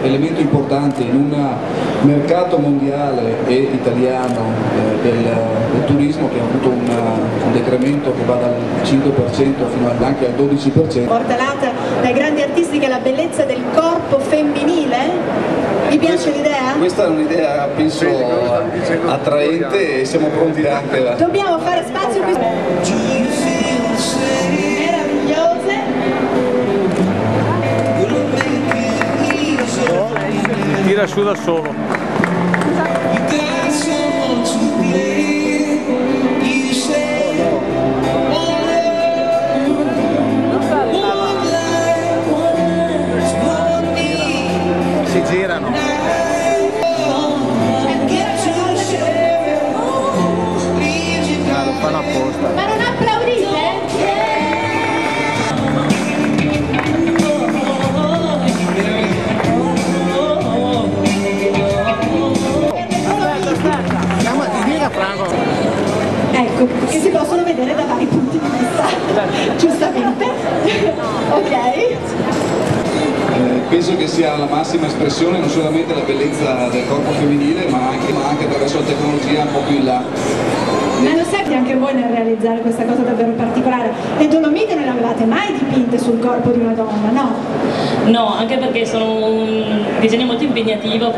elemento importante in un mercato mondiale e italiano del turismo, che ha avuto un decremento che va dal 5% fino anche al 12%. Portalata dai grandi artisti, che è la bellezza del corpo femminile. Vi piace l'idea? Questa è un'idea, penso, attraente, e siamo pronti anche a... Dobbiamo fare spazio qui. Meravigliose. Tira su da solo. Si girano. Lo fanno apposta. Ma non applaudite? Ecco, che si possono vedere da vari punti di vista, giustamente. Ok. Penso che sia la massima espressione non solamente la bellezza del corpo femminile, ma anche attraverso la tecnologia un po' più in là. Ma lo sapete anche voi nel realizzare questa cosa davvero particolare? Le Dolomiti non le avevate mai dipinte sul corpo di una donna, no? No, anche perché sono un disegno molto impegnativo.